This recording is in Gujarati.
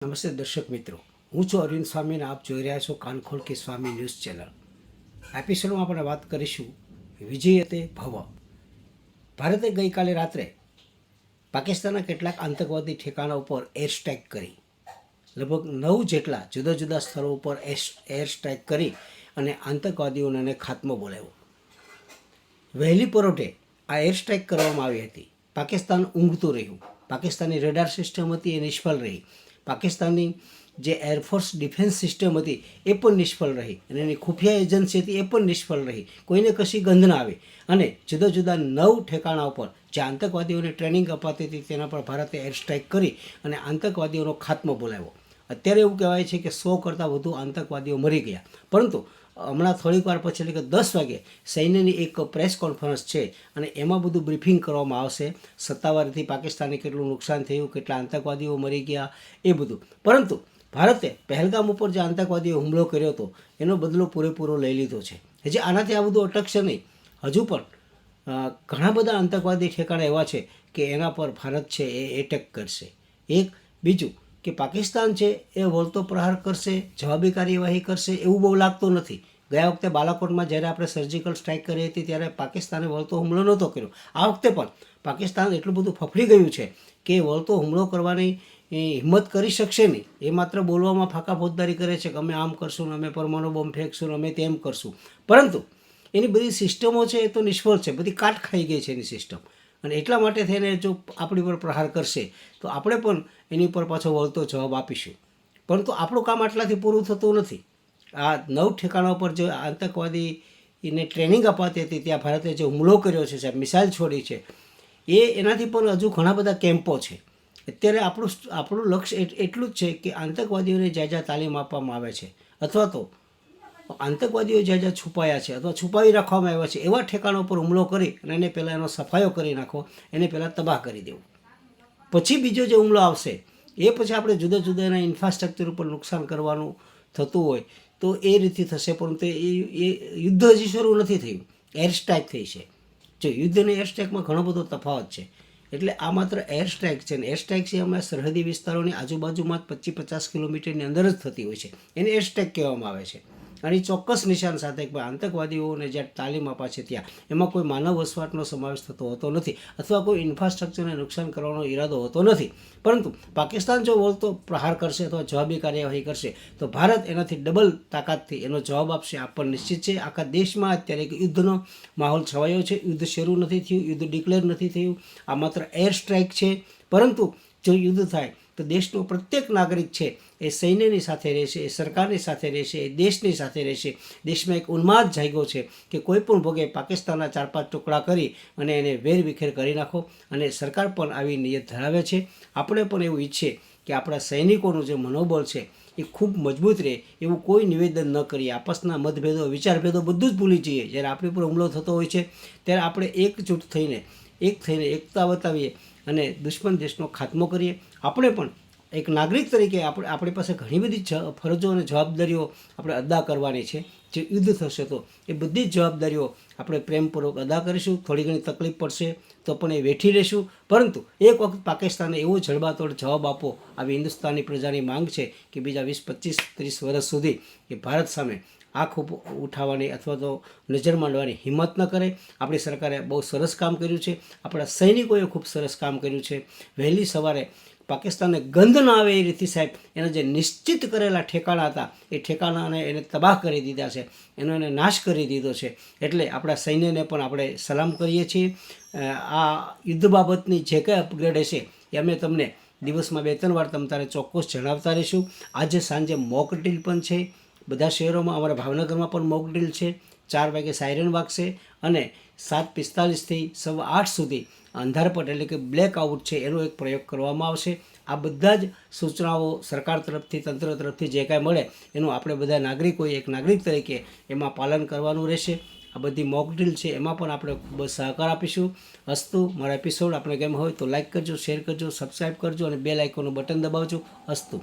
નમસ્તે દર્શક મિત્રો, હું છું અરવિંદ સ્વામી અને આપ જોઈ રહ્યા છો કાનખોલ કે સ્વામી ન્યૂઝ ચેનલ. એપિસોડમાં આપણે વાત કરીશું વિજયતે ભવ. ભારતે ગઈકાલે રાત્રે પાકિસ્તાનના કેટલાક આતંકવાદી ઠેકાણા ઉપર એર સ્ટ્રાઇક કરી. લગભગ 9 જેટલા જુદા જુદા સ્થળો ઉપર એર સ્ટ્રાઇક કરી અને આતંકવાદીઓને ખાત્મો બોલાવ્યો. વહેલી પરોઢે આ એર સ્ટ્રાઇક કરવામાં આવી હતી. પાકિસ્તાન ઊંઘતું રહ્યું. પાકિસ્તાની રડાર સિસ્ટમ હતી એ નિષ્ફળ રહી. પાકિસ્તાનની જે એરફોર્સ ડિફેન્સ સિસ્ટમ હતી એ પણ નિષ્ફળ રહી અને એની ખુફિયા એજન્સી હતી એ પણ નિષ્ફળ રહી. કોઈને કશી ગંધ ના આવી અને જુદા જુદા 9 ઠેકાણા ઉપર જે આતંકવાદીઓને ટ્રેનિંગ અપાતી હતી તેના પર ભારતે એર સ્ટ્રાઇક કરી અને આતંકવાદીઓનો ખાત્મો બોલાવ્યો. અત્યારે એવું કહેવાય છે કે 100 કરતાં વધુ આતંકવાદીઓ મરી ગયા. પરંતુ હમણાં થોડીક વાર પછી એટલે કે 10 વાગે સૈન્યની એક પ્રેસ કોન્ફરન્સ છે અને એમાં બધું બ્રીફિંગ કરવામાં આવશે. સત્તાવારથી પાકિસ્તાને કેટલું નુકસાન થયું, કેટલા આતંકવાદીઓ મરી ગયા, એ બધું. પરંતુ ભારતે પહેલગામ ઉપર જે આતંકવાદીઓ હુમલો કર્યો હતો એનો બદલો પૂરેપૂરો લઈ લીધો છે. હજી આનાથી આ બધું અટકશે નહીં. હજુ પણ ઘણા બધા આતંકવાદી ઠેકાણા એવા છે કે એના પર ભારત છે એ એટેક કરશે. એક બીજું કે પાકિસ્તાન છે એ વળતો પ્રહાર કરશે, જવાબી કાર્યવાહી કરશે એવું બહુ લાગતું નથી. ગયા વખતે બાલાકોટમાં જ્યારે આપણે સર્જિકલ સ્ટ્રાઇક કરી હતી ત્યારે પાકિસ્તાને વળતો હુમલો નહોતો કર્યો. આ વખતે પણ પાકિસ્તાન એટલું બધું ફફડી ગયું છે કે વળતો હુમલો કરવાની હિંમત કરી શકશે નહીં. એ માત્ર બોલવામાં ફાંકા ફોજદારી કરે છે કે અમે આમ કરશું ને અમે પરમાણુ બોમ્બ ફેંકશું ને અમે તેમ કરશું. પરંતુ એની બધી સિસ્ટમો છે એ તો નિષ્ફળ છે, બધી કાટ ખાઈ ગઈ છે એની સિસ્ટમ. અને એટલા માટે થઈને જો આપણી પર પ્રહાર કરશે તો આપણે પણ એની પર પાછો વળતો જવાબ આપીશું. પરંતુ આપણું કામ આટલાથી પૂરું થતું નથી. આ 9 ઠેકાણા પર જે આતંકવાદીને ટ્રેનિંગ અપાતી હતી ત્યાં ભારતે જે હુમલો કર્યો છે, સાહેબ મિસાઇલ છોડી છે, એનાથી પણ હજુ ઘણા બધા કેમ્પો છે. અત્યારે આપણું લક્ષ્ય એટલું જ છે કે આતંકવાદીઓને જ્યાં તાલીમ આપવામાં આવે છે અથવા તો આતંકવાદીઓ જ્યાં છુપાયા છે અથવા છુપાવી રાખવામાં આવ્યા છે એવા ઠેકાણા પર હુમલો કરી અને એને પહેલાં એનો સફાયો કરી નાખો, એને પહેલાં તબાહ કરી દેવું. પછી બીજો જે હુમલો આવશે એ પછી આપણે જુદા જુદા એના ઇન્ફ્રાસ્ટ્રક્ચર ઉપર નુકસાન કરવાનું થતું હોય તો એ રીતે થશે. પરંતુ એ યુદ્ધ હજી શરૂ નથી થયું, એર સ્ટ્રાઇક થઈ છે. જો યુદ્ધ અને એર સ્ટ્રાઇકમાં ઘણો બધો તફાવત છે. એટલે આ માત્ર એર સ્ટ્રાઇક છે ને એર સ્ટ્રાઇક છે અમે સરહદી વિસ્તારોની આજુબાજુમાં 25-50 કિલોમીટરની અંદર જ થતી હોય છે. એને એર સ્ટ્રાઇક કહેવામાં આવે છે. અને ચોક્કસ નિશાન સાથે કે આતંકવાદીઓને જ્યાં તાલીમ આપે છે ત્યાં એમાં કોઈ માનવ વસવાટનો સમાવેશ થતો હોતો નથી અથવા કોઈ ઇન્ફ્રાસ્ટ્રક્ચરને નુકસાન કરવાનો ઈરાદો હોતો નથી. પરંતુ પાકિસ્તાન જો વળતો પ્રહાર કરશે અથવા જવાબી કાર્યવાહી કરશે તો ભારત એનાથી ડબલ તાકાતથી એનો જવાબ આપશે. આ પણ નિશ્ચિત છે. આખા દેશમાં અત્યારે એક યુદ્ધનો માહોલ છવાયો છે. યુદ્ધ શરૂ નથી થયું, યુદ્ધ ડિક્લેર નથી થયું. આ માત્ર એર સ્ટ્રાઇક છે. પરંતુ જો યુદ્ધ થાય તો દેશનો પ્રત્યેક નાગરિક છે એ સૈન્યની સાથે રહેશે, એ સરકારની સાથે રહેશે, એ દેશની સાથે રહેશે. દેશમાં એક ઉન્માદ જાગ્યો છે કે કોઈ પણ ભોગે પાકિસ્તાનના 4-5 ટુકડા કરી અને એને વેરવિખેર કરી નાખો. અને સરકાર પણ આવી નિયત ધરાવે છે. આપણે પણ એવું ઈચ્છીએ કે આપણા સૈનિકોનું જે મનોબળ છે એ ખૂબ મજબૂત રહે એવું કોઈ નિવેદન ન કરીએ. આપસના મતભેદો, વિચારભેદો બધું જ ભૂલી જઈએ. જ્યારે આપણી પર હુમલો થતો હોય છે ત્યારે આપણે એકજૂટ થઈને એકતા બતાવીએ અને દુશ્મન દેશનો ખાત્મો કરીએ. આપણે પણ એક નાગરિક તરીકે આપણી પાસે ઘણી બધી ફરજો અને જવાબદારીઓ આપણે અદા કરવાની છે. જે યુદ્ધ થશે તો એ બધી જ જવાબદારીઓ આપણે પ્રેમપૂર્વક અદા કરીશું. થોડી ઘણી તકલીફ પડશે તો પણ એ વેઠી લેશું. પરંતુ એક વખત પાકિસ્તાનને એવો જડબાતોડ જવાબ આપો, આવી હિન્દુસ્તાની પ્રજાની માંગ છે કે બીજા 20-25-30 વર્ષ સુધી કે ભારત સામે આંખ ઉઠાવવાની અથવા તો નજર માંડવાની હિંમત ન કરે. આપણી સરકારે બહુ સરસ કામ કર્યું છે. આપણા સૈનિકોએ ખૂબ સરસ કામ કર્યું છે. વહેલી સવારે પાકિસ્તાનને ગંધ ન આવે એ રીતે સાહેબ એના જે નિશ્ચિત કરેલા ઠેકાણા હતા એ ઠેકાણાને એને તબાહ કરી દીધા છે, એને નાશ કરી દીધો છે. એટલે આપણા સૈન્યને પણ આપણે સલામ કરીએ છીએ. આ યુદ્ધ બાબતની જે કંઈ અપગ્રેડ હશે એ અમે તમને દિવસમાં 2-3 વાર તમારે ચોક્કસ જણાવતા રહીશું. આજે સાંજે મોક ડ્રીલ પણ છે બધા શહેરોમાં. અમારા ભાવનગરમાં પણ મોક ડ્રીલ છે. 4 વાગે સાયરન વાગશે અને 7:45થી 8:15 સુધી અંધારપટ એટલે કે બ્લેકઆઉટ છે એનો એક પ્રયોગ કરવામાં આવશે. આ બધા જ સૂચનાઓ સરકાર તરફથી, તંત્ર તરફથી જે કાંઈ મળે એનું આપણે બધા નાગરિકોએ એક નાગરિક તરીકે એમાં પાલન કરવાનું રહેશે. આ બધી મોક ડ્રીલ છે એમાં પણ આપણે ખૂબ જ સહકાર આપીશું. અસ્તુ. મારા એપિસોડ આપણે ગમ્યો હોય તો લાઇક કરજો, શેર કરજો, સબસ્ક્રાઈબ કરજો અને બેલ આઇકોનનું બટન દબાવજો. અસ્તુ.